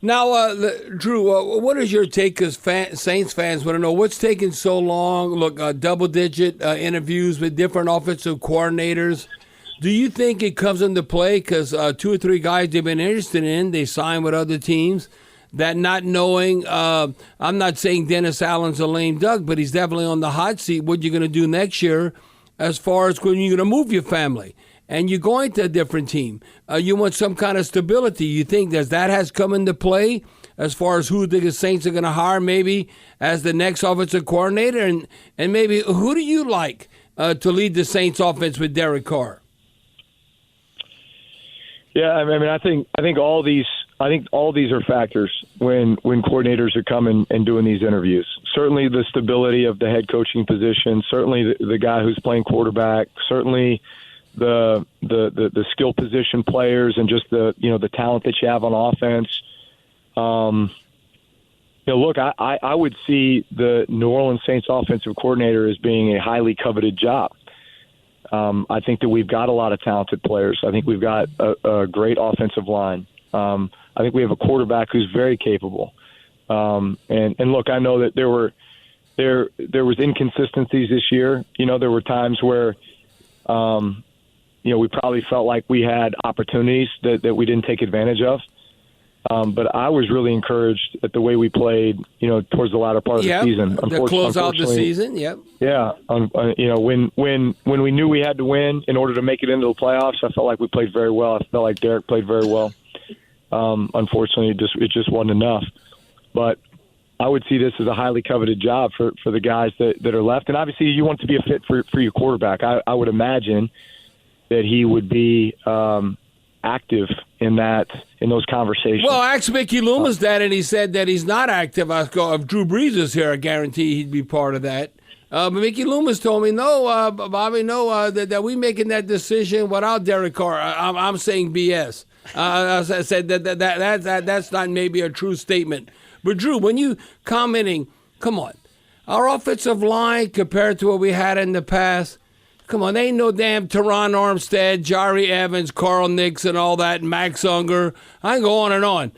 Now, Drew, what is your take? Because Saints fans want to know what's taking so long. Look, double-digit interviews with different offensive coordinators. Do you think it comes into play because 2 or 3 guys they've been interested in, they sign with other teams, that not knowing, I'm not saying Dennis Allen's a lame duck, but he's definitely on the hot seat. What you're going to do next year as far as when you're going to move your family and you're going to a different team. You want some kind of stability. You think that has come into play as far as who the Saints are going to hire maybe as the next offensive coordinator? And maybe who do you like to lead the Saints offense with Derek Carr? Yeah, I mean, I think all these are factors when coordinators are coming and doing these interviews. Certainly the stability of the head coaching position, certainly the guy who's playing quarterback, certainly the skill position players and just the talent that you have on offense. Look, I would see the New Orleans Saints offensive coordinator as being a highly coveted job. I think that we've got a lot of talented players. I think we've got a great offensive line. I think we have a quarterback who's very capable. And look, I know that there was inconsistencies this year. There were times where we probably felt like we had opportunities that we didn't take advantage of. But I was really encouraged at the way we played, towards the latter part of the season. To close out the season, yep. Yeah, when we knew we had to win in order to make it into the playoffs, I felt like we played very well. I felt like Derek played very well. Unfortunately, it just wasn't enough. But I would see this as a highly coveted job for the guys that are left. And obviously, you want it to be a fit for your quarterback. I would imagine that he would be active in those conversations. Well, I asked Mickey Loomis that, and he said that he's not active. If Drew Brees is here, I guarantee he'd be part of that. But Mickey Loomis told me, no, Bobby, no, that we making that decision without Derek Carr. I'm saying BS. I said that's not maybe a true statement. But Drew, when you commenting, come on, our offensive line compared to what we had in the past, come on, they ain't no damn Teron Armstead, Jari Evans, Carl Nixon, all that, Max Unger. I can go on and on.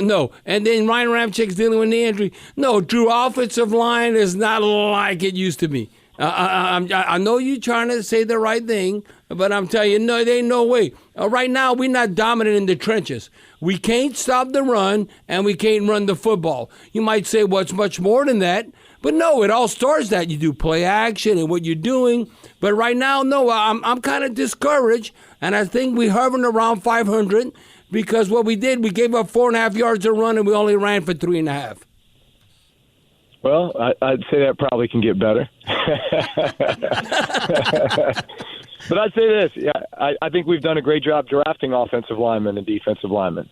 No. And then Ryan Ramchek's dealing with the injury. No, Drew, offensive line is not like it used to be. I know you're trying to say the right thing, but I'm telling you, no, there ain't no way. Right now, we're not dominant in the trenches. We can't stop the run, and we can't run the football. You might say, well, it's much more than that. But no, it all starts that. You do play action and what you're doing. But right now, no, I'm kind of discouraged, and I think we're hovering around 500 because what we did, we gave up 4.5 yards a run, and we only ran for 3.5. Well, I'd say that probably can get better. But I'd say this. Yeah, I think we've done a great job drafting offensive linemen and defensive linemen.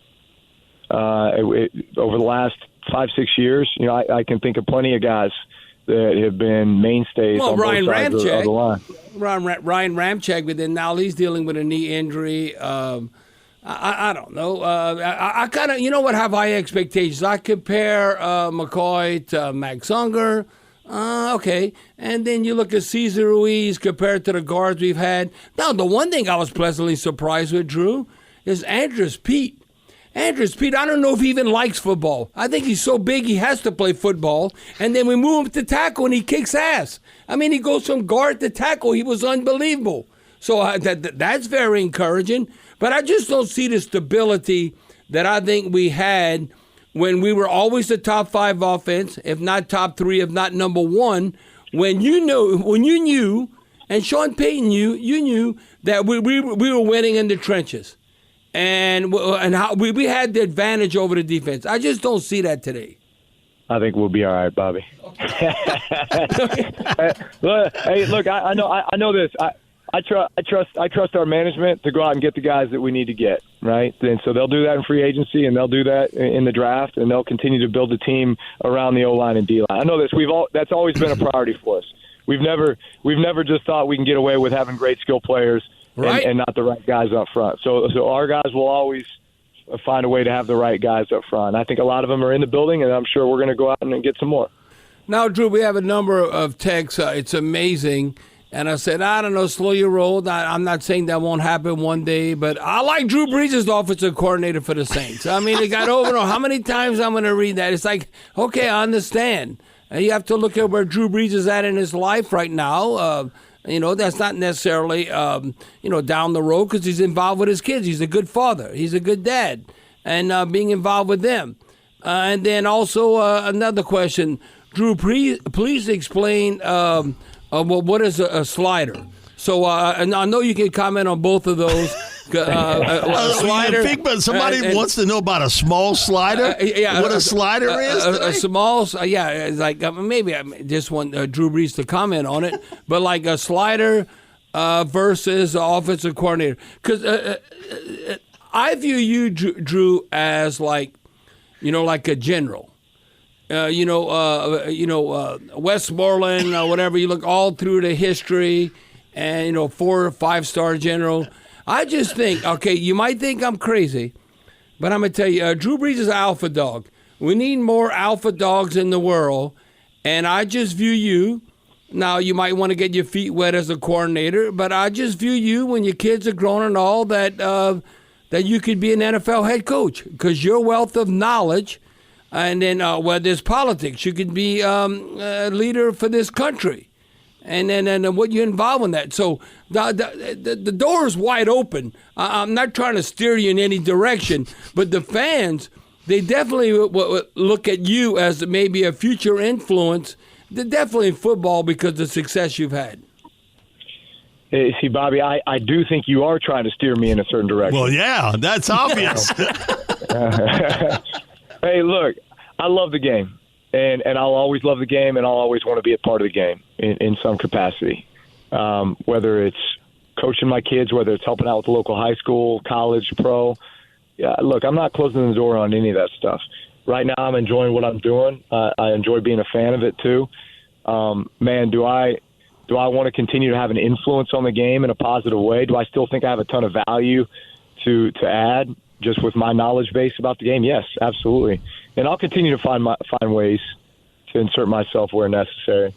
Over the last 5-6 years, I can think of plenty of guys that have been mainstays on both sides of the line. Ryan Ramczyk, but then now he's dealing with a knee injury. I don't know. I kind of, have high expectations. I compare McCoy to Max Unger. Okay. And then you look at Cesar Ruiz compared to the guards we've had. Now, the one thing I was pleasantly surprised with, Drew, is Andres Pete. Andres Pete, I don't know if he even likes football. I think he's so big he has to play football. And then we move him to tackle and he kicks ass. I mean, he goes from guard to tackle. He was unbelievable. So that's very encouraging. But I just don't see the stability that I think we had when we were always the top 5 offense, if not top 3, if not number 1. When you knew, and Sean Payton you knew that we were winning in the trenches. And how we had the advantage over the defense. I just don't see that today. I think we'll be all right, Bobby. Hey, look, I know this. I trust our management to go out and get the guys that we need to get, right? And so they'll do that in free agency, and they'll do that in the draft, and they'll continue to build a team around the O-line and D-line. I know this. That's always been a priority for us. We've never just thought we can get away with having great skill players. Right. And not the right guys up front. So our guys will always find a way to have the right guys up front. I think a lot of them are in the building, and I'm sure we're going to go out and get some more. Now, Drew, we have a number of texts. It's amazing. And I said, I don't know, slow your roll. I'm not saying that won't happen one day, but I like Drew Brees as the offensive coordinator for the Saints. I mean, it got over. How many times I'm going to read that? It's like, okay, I understand. And you have to look at where Drew Brees is at in his life right now. That's not necessarily, down the road because he's involved with his kids. He's a good father. He's a good dad. And being involved with them. And then also another question. Drew, please explain what is a slider? So, and I know you can comment on both of those. A slider. Somebody wants to know about a small slider? What a slider is? A small, it's like maybe I just want Drew Brees to comment on it, but like a slider versus an offensive coordinator. Because I view you, Drew, as like a general. Westmoreland or whatever. You look all through the history, and 4 or 5 star general. I just think, okay, you might think I'm crazy, but I'm gonna tell you, Drew Brees is an alpha dog. We need more alpha dogs in the world, and I just view you. Now you might want to get your feet wet as a coordinator, but I just view you when your kids are grown and all that you could be an NFL head coach because your wealth of knowledge. And then where there's politics, you could be a leader for this country. And then what you're involved in that. So the door is wide open. I'm not trying to steer you in any direction, but the fans, they definitely look at you as maybe a future influence, definitely in football because of the success you've had. Hey, see, Bobby, I do think you are trying to steer me in a certain direction. Well, yeah, that's obvious. Hey, look, I love the game, and I'll always love the game, and I'll always want to be a part of the game in some capacity, whether it's coaching my kids, whether it's helping out with the local high school, college, pro. Yeah, look, I'm not closing the door on any of that stuff. Right now I'm enjoying what I'm doing. I enjoy being a fan of it, too. Man, do I want to continue to have an influence on the game in a positive way? Do I still think I have a ton of value to add? Just with my knowledge base about the game, yes, absolutely. And I'll continue to find ways to insert myself where necessary.